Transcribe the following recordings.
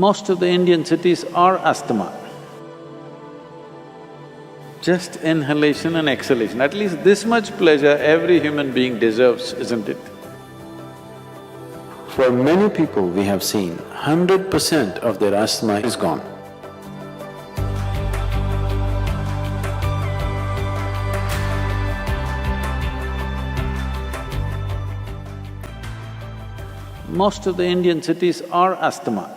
Most of the Indian cities are asthma. Just inhalation and exhalation, at least this much pleasure every human being deserves, isn't it? For many people we have seen, 100% of their asthma is gone. Most of the Indian cities are asthma.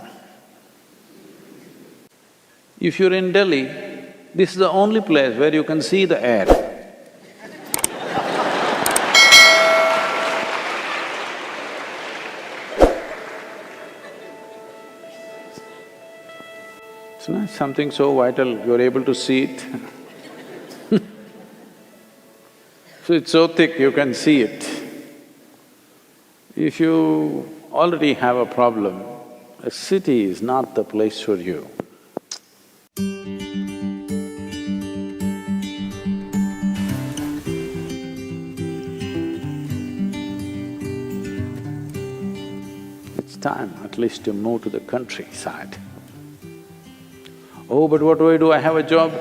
If you're in Delhi, this is the only place where you can see the air. It's not something so vital, you're able to see it. So it's so thick, you can see it. If you already have a problem, a city is not the place for you. It's time at least to move to the countryside. Oh, but what do? I have a job.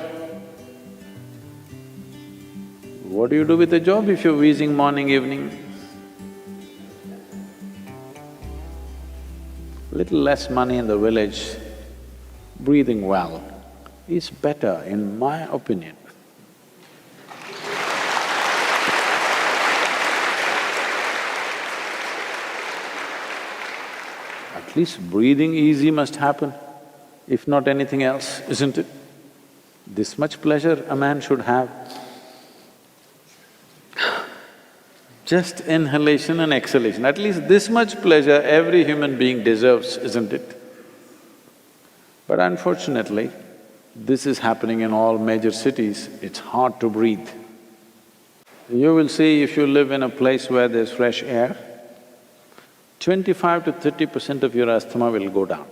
What do you do with a job if you're wheezing morning, evening? Little less money in the village, breathing well is better in my opinion. At least breathing easy must happen, if not anything else, isn't it? This much pleasure a man should have. Just inhalation and exhalation, at least this much pleasure every human being deserves, isn't it? But unfortunately, this is happening in all major cities, it's hard to breathe. You will see if you live in a place where there's fresh air, 25 to 30% of your asthma will go down.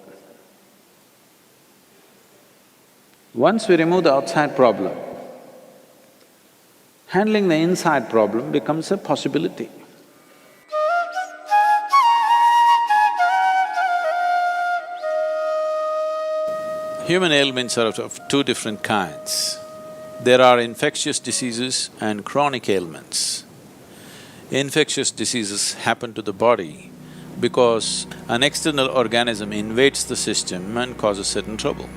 Once we remove the outside problem, handling the inside problem becomes a possibility. Human ailments are of two different kinds. There are infectious diseases and chronic ailments. Infectious diseases happen to the body because an external organism invades the system and causes certain trouble,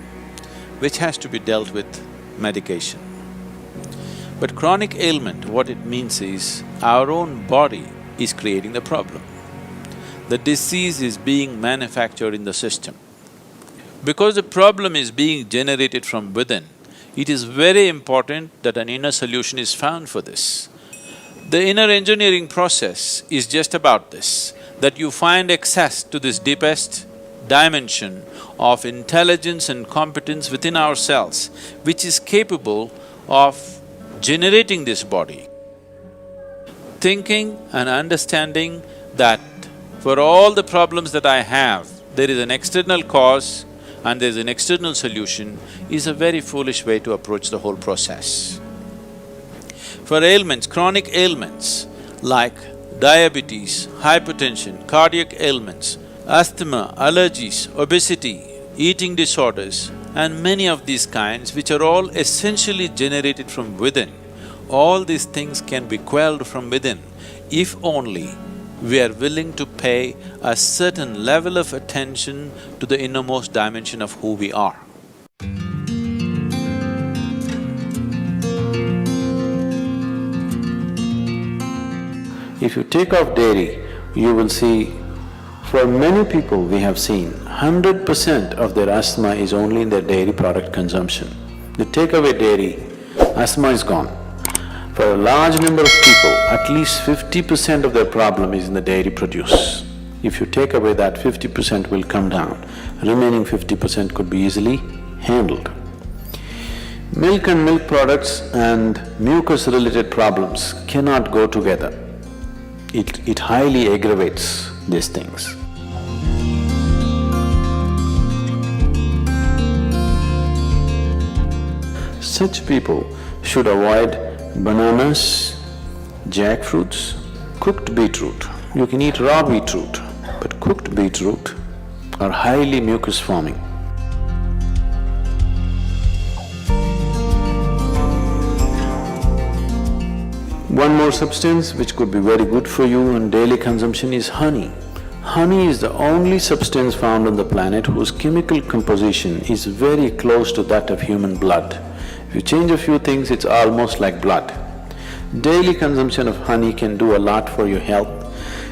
which has to be dealt with medication. But chronic ailment, what it means is, our own body is creating the problem. The disease is being manufactured in the system. Because the problem is being generated from within, it is very important that an inner solution is found for this. The inner engineering process is just about this, that you find access to this deepest dimension of intelligence and competence within ourselves, which is capable of generating this body. Thinking and understanding that for all the problems that I have, there is an external cause and there's an external solution is a very foolish way to approach the whole process. For ailments, chronic ailments like diabetes, hypertension, cardiac ailments, asthma, allergies, obesity, eating disorders, and many of these kinds which are all essentially generated from within, all these things can be quelled from within if only we are willing to pay a certain level of attention to the innermost dimension of who we are. If you take off dairy, you will see, for many people we have seen, 100% of their asthma is only in their dairy product consumption. You take away dairy, asthma is gone. For a large number of people, at least 50% of their problem is in the dairy produce. If you take away that, 50% will come down, remaining 50% could be easily handled. Milk and milk products and mucus-related problems cannot go together. It highly aggravates these things. Such people should avoid bananas, jackfruits, cooked beetroot. You can eat raw beetroot, but cooked beetroot are highly mucus forming. One more substance which could be very good for you in daily consumption is honey. Honey is the only substance found on the planet whose chemical composition is very close to that of human blood. If you change a few things, it's almost like blood. Daily consumption of honey can do a lot for your health,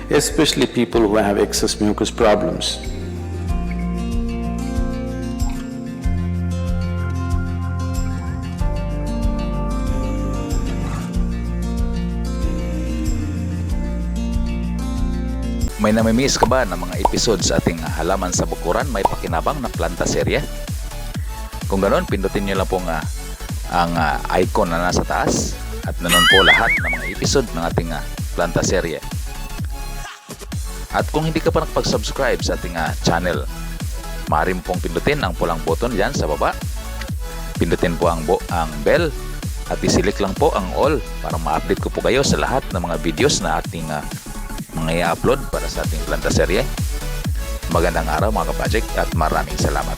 especially people who have excess mucus problems. May namimiss ka ba ng mga episode sa ating halaman sa bukuran may pakinabang na planta serye? Kung ganoon, pindutin nyo lang po ang icon na nasa taas at nanon po lahat ng mga episode ng ating planta serye. At kung hindi ka pa nakapag-subscribe sa ating channel, maaari pong pindutin ang pulang button dyan sa baba. Pindutin po ang bell at isilik lang po ang all para ma-update ko po kayo sa lahat ng mga videos na ating mga i-upload para sa ating planta serye. Magandang araw mga kapajik at maraming salamat.